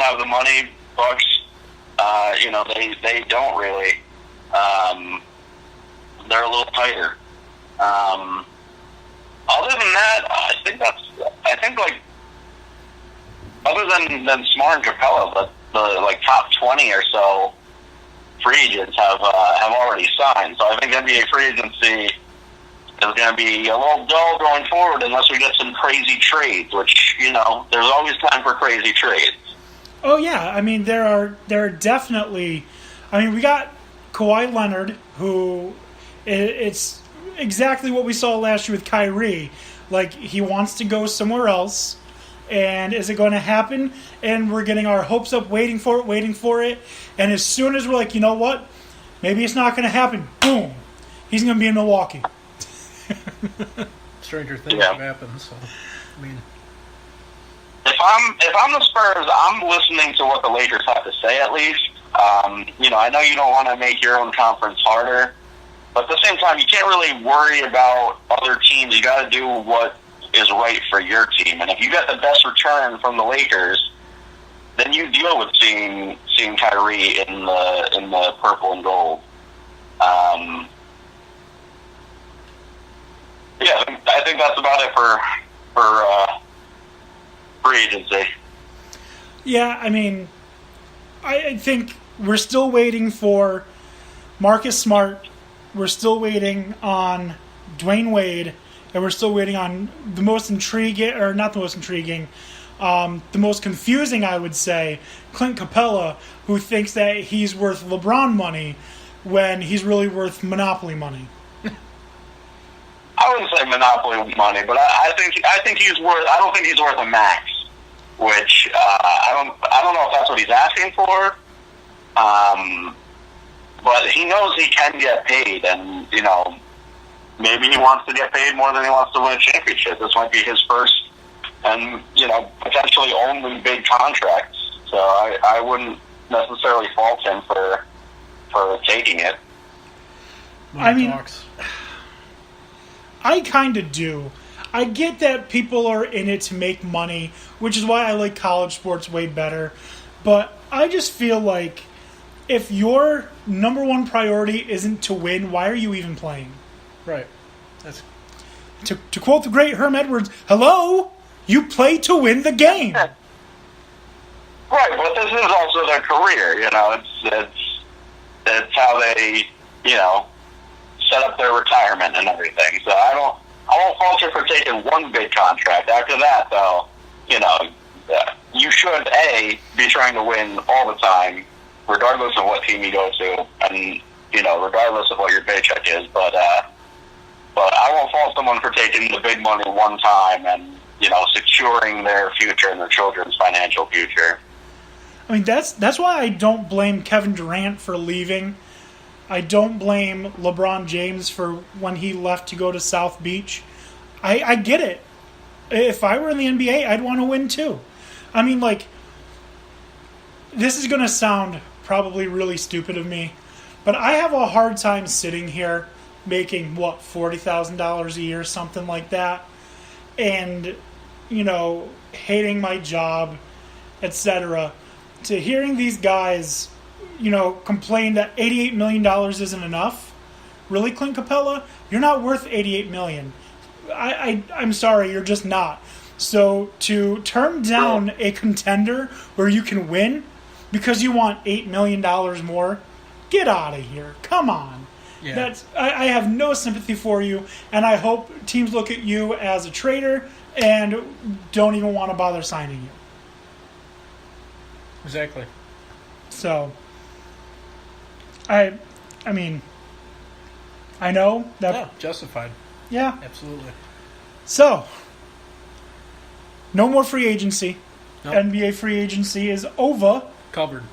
have the money. Bucks, they don't really. They're a little tighter. Other than that, I think other than Smart and Capella, the top 20 or so free agents have already signed. So I think NBA free agency is going to be a little dull going forward unless we get some crazy trades, which, there's always time for crazy trades. Oh, yeah. I mean, there are definitely... I mean, we got Kawhi Leonard, who it's exactly what we saw last year with Kyrie. Like, he wants to go somewhere else. And is it going to happen? And we're getting our hopes up, waiting for it. And as soon as we're like, you know what? Maybe it's not going to happen. Boom. He's going to be in Milwaukee. Stranger things have happened. So, I mean, if I'm the Spurs, I'm listening to what the Lakers have to say at least. I know you don't want to make your own conference harder, but at the same time, you can't really worry about other teams. You got to do what is right for your team, and if you get the best return from the Lakers, then you deal with seeing Kyrie in the purple and gold. I think that's about it for free agency. Yeah, I mean, I think we're still waiting for Marcus Smart. We're still waiting on Dwayne Wade. And we're still waiting on the most intriguing, or not the most intriguing, the most confusing, I would say, Clint Capella, who thinks that he's worth LeBron money when he's really worth Monopoly money. I wouldn't say Monopoly money, but I think he's worth. I don't think he's worth a max, which I don't know if that's what he's asking for. But he knows he can get paid, and maybe he wants to get paid more than he wants to win a championship. This might be his first and, potentially only big contract. So I wouldn't necessarily fault him for taking it. I mean, I kind of do. I get that people are in it to make money, which is why I like college sports way better. But I just feel like if your number one priority isn't to win, why are you even playing? Right. That's to quote the great Herm Edwards, hello, you play to win the game. Right, but this is also their career, it's how they, set up their retirement and everything. So I won't fault you for taking one big contract. After that, though, you should be trying to win all the time, regardless of what team you go to, and regardless of what your paycheck is. But I won't fault someone for taking the big money one time and securing their future and their children's financial future. I mean, that's why I don't blame Kevin Durant for leaving. I don't blame LeBron James for when he left to go to South Beach. I get it. If I were in the NBA, I'd want to win too. I mean, this is going to sound probably really stupid of me, but I have a hard time sitting here making, $40,000 a year, something like that, and, hating my job, etc., to hearing these guys, complain that $88 million isn't enough. Really, Clint Capella? You're not worth $88 million. I'm sorry, you're just not. So to turn down a contender where you can win because you want $8 million more, get out of here. Come on. Yeah. I have no sympathy for you, and I hope teams look at you as a traitor and don't even want to bother signing you. Exactly. So, I mean, I know that... Yeah, justified. Yeah. Absolutely. So, no more free agency. Nope. NBA free agency is over. Covered.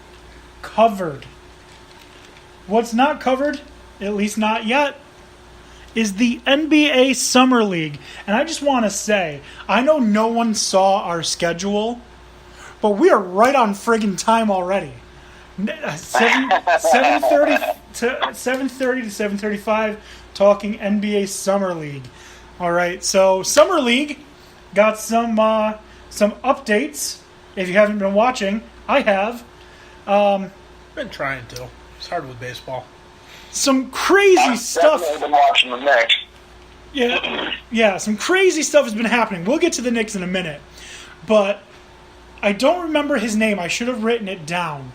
What's not covered, at least not yet, is the NBA Summer League. And I just want to say, I know no one saw our schedule, but we are right on friggin' time already. 7:30 to 7:35, talking NBA Summer League. All right, so Summer League got some updates. If you haven't been watching, I have. Been trying to. It's hard with baseball. Some crazy I've stuff. definitely been watching the Knicks. Yeah, some crazy stuff has been happening. We'll get to the Knicks in a minute. But I don't remember his name. I should have written it down.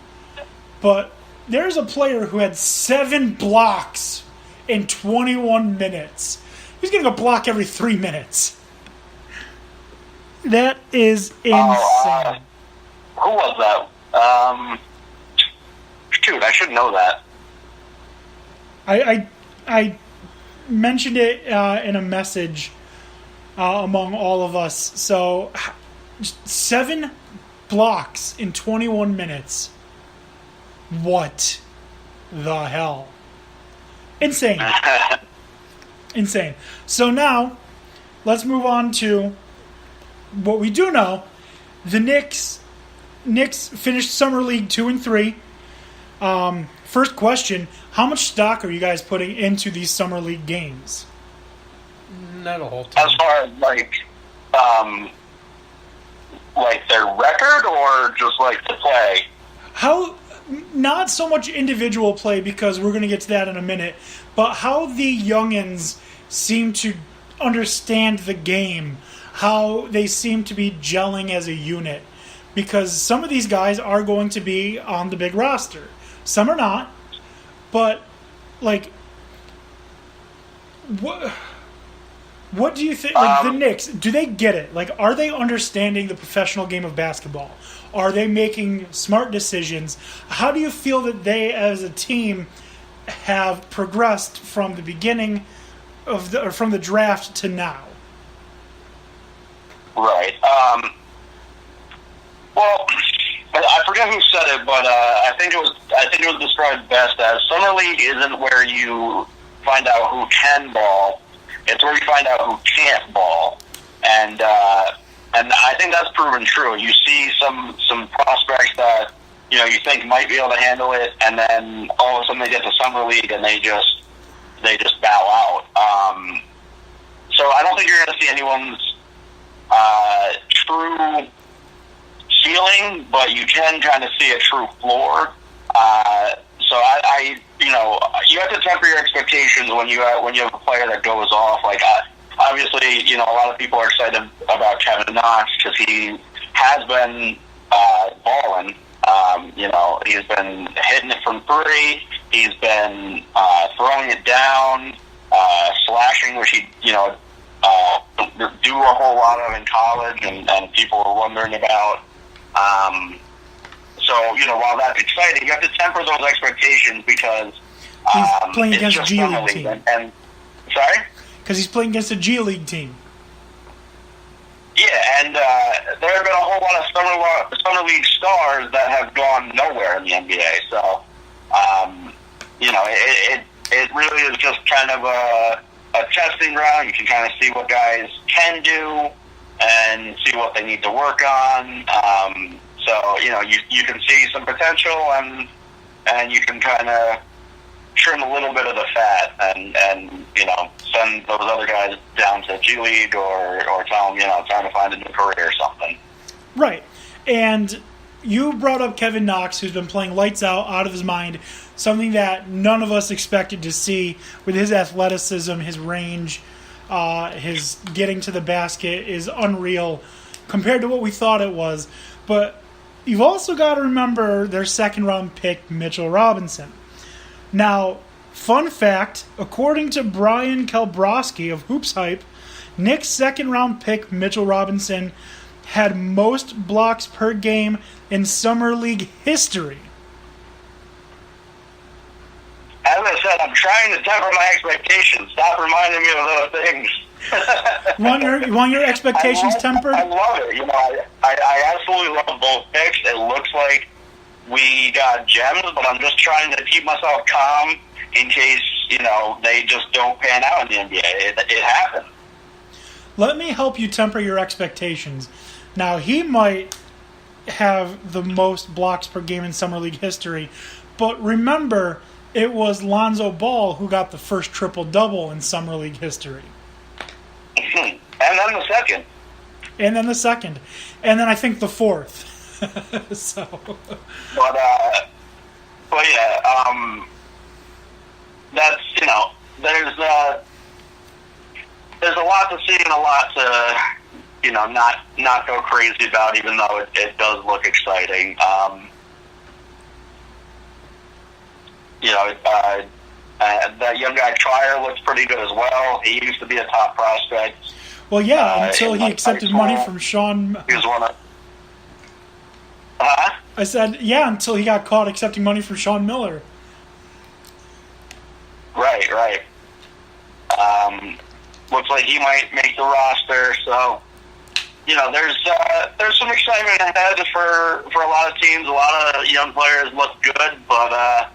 But there's a player who had 7 blocks in 21 minutes. He's getting a block every 3 minutes. That is insane. Who was that? Shoot, I should know that. I mentioned it in a message among all of us. So, 7 blocks in 21 minutes. What the hell? Insane. Insane. So now, let's move on to what we do know. The Knicks finished Summer League 2-3. First question, how much stock are you guys putting into these Summer League games? Not a whole ton. As far as like their record or just like the play? How, not so much individual play because we're going to get to that in a minute, but how the youngins seem to understand the game, how they seem to be gelling as a unit. Because some of these guys are going to be on the big roster. Some are not. But, like, what do you think? Like, the Knicks, do they get it? Like, are they understanding the professional game of basketball? Are they making smart decisions? How do you feel that they, as a team, have progressed from the beginning of from the draft to now? Right. Well, I forget who said it, but I think it was described best as Summer League isn't where you find out who can ball; it's where you find out who can't ball, and I think that's proven true. You see some prospects that you think might be able to handle it, and then all of a sudden they get to Summer League and they just bow out. So I don't think you're going to see anyone's true ceiling, but you can kind of see a true floor. So I you have to temper your expectations when you have a player that goes off. Like obviously, a lot of people are excited about Kevin Knox because he has been balling. He's been hitting it from 3. He's been throwing it down, slashing, which he do a whole lot of in college, and people are wondering about. So while that's exciting, you have to temper those expectations because he's playing it's against a just G Summer League League. team. And sorry? Because he's playing against a G League team. Yeah, and there have been a whole lot of Summer League stars that have gone nowhere in the NBA. So, it really is just kind of a testing ground. You can kind of see what guys can do and see what they need to work on. So, you can see some potential and you can kind of trim a little bit of the fat and send those other guys down to G League or tell them, trying to find a new career or something. Right. And you brought up Kevin Knox, who's been playing lights out of his mind, something that none of us expected to see with his athleticism, his range, his getting to the basket is unreal compared to what we thought it was. But you've also got to remember their second-round pick, Mitchell Robinson. Now, fun fact, according to Brian Kalbrowski of Hoops Hype, Knicks' second-round pick, Mitchell Robinson, had most blocks per game in Summer League history. As I said, I'm trying to temper my expectations. Stop reminding me of those things. You want your expectations tempered? I love it. I absolutely love both picks. It looks like we got gems, but I'm just trying to keep myself calm in case, they just don't pan out in the NBA. It happens. Let me help you temper your expectations. Now, he might have the most blocks per game in Summer League history, but remember, it was Lonzo Ball who got the first triple-double in Summer League history. And then the second. And then I think the fourth. So, but yeah, that's there's a lot to see and a lot to not go crazy about, even though it does look exciting. That young guy Trier looks pretty good as well. He used to be a top prospect. Well, yeah, until he accepted money from Sean. He was one of. I said, yeah, until he got caught accepting money from Sean Miller. Right. Looks like he might make the roster. So, there's some excitement ahead for a lot of teams. A lot of young players look good, but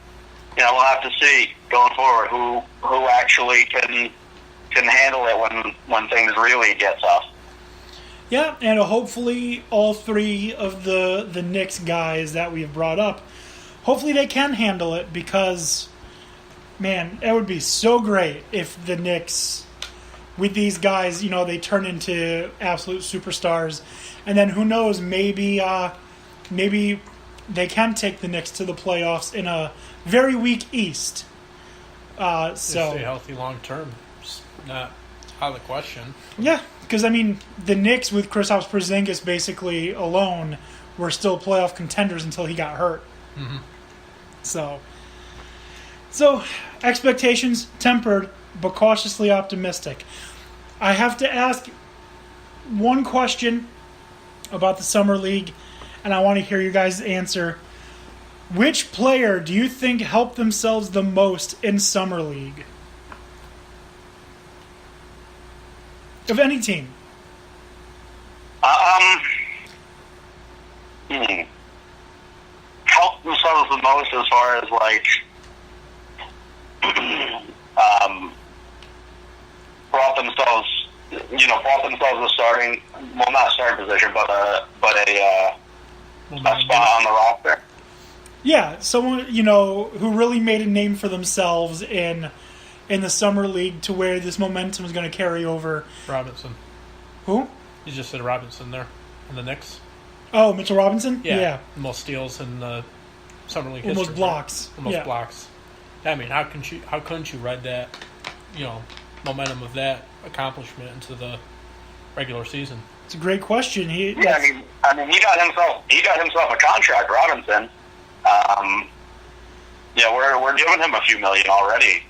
we'll have to see going forward who actually can handle it when things really get tough. Yeah, and hopefully all three of the Knicks guys that we've brought up, hopefully they can handle it, because, man, it would be so great if the Knicks, with these guys, they turn into absolute superstars. And then who knows, maybe they can take the Knicks to the playoffs in a very weak East. So stay healthy long term. It's not out of the question. Yeah, because, the Knicks with Kristaps Porzingis basically alone were still playoff contenders until he got hurt. Mm-hmm. So expectations tempered, but cautiously optimistic. I have to ask one question about the Summer League, and I want to hear you guys' answer. Which player do you think helped themselves the most in Summer League? Of any team. Helped themselves the most as far as brought themselves a starting, well, not a starting position, but a spot on the roster. Yeah, someone who really made a name for themselves in the Summer League, to where this momentum is going to carry over. Robinson. Who? You just said Robinson there in the Knicks. Oh, Mitchell Robinson? Yeah. Most steals in the Summer League history. Almost blocks. Almost blocks. How couldn't you ride that, momentum of that accomplishment into the regular season? It's a great question. He got himself a contract, Robinson. We're giving him a few million already,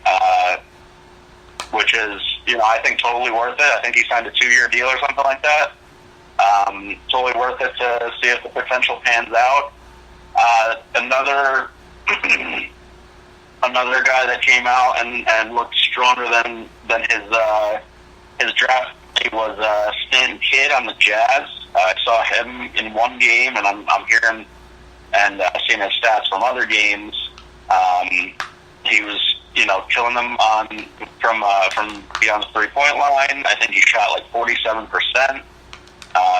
which is, I think totally worth it. I think he signed a 2-year deal or something like that. Totally worth it to see if the potential pans out. Another guy that came out and looked stronger than his draft was Stan Kidd on the Jazz. I saw him in one game, and I'm hearing and seeing his stats from other games. He was, killing them from beyond the 3-point line. I think he shot 47%.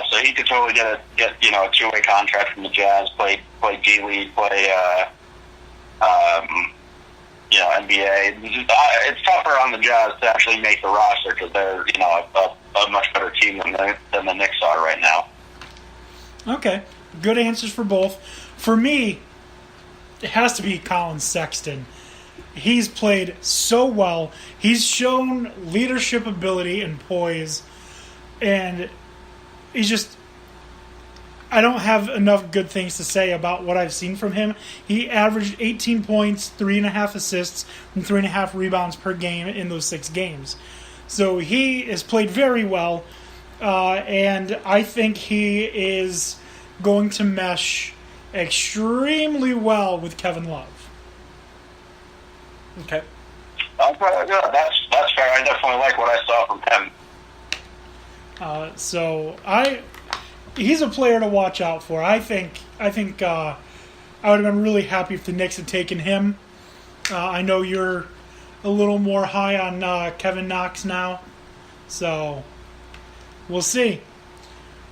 So he could totally get a 2-way contract from the Jazz, play G League, play NBA. It's tougher on the Jazz to actually make the roster because they're a much better team than the Knicks are right now. Okay, good answers for both. For me, it has to be Colin Sexton. He's played so well. He's shown leadership ability and poise, and he's just, I don't have enough good things to say about what I've seen from him. He averaged 18 points, 3.5 assists, and 3.5 rebounds per game in those 6 games. So he has played very well, and I think he is going to mesh extremely well with Kevin Love. Okay. That's fair. I definitely like what I saw from him. He's a player to watch out for. I think I would have been really happy if the Knicks had taken him. I know you're a little more high on Kevin Knox now, so we'll see.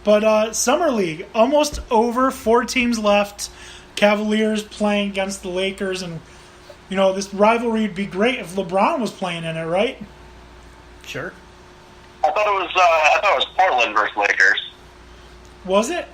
But Summer League, almost over, 4 teams left. Cavaliers playing against the Lakers, and this rivalry would be great if LeBron was playing in it, right? Sure. I thought it was Portland versus Lakers. Was it?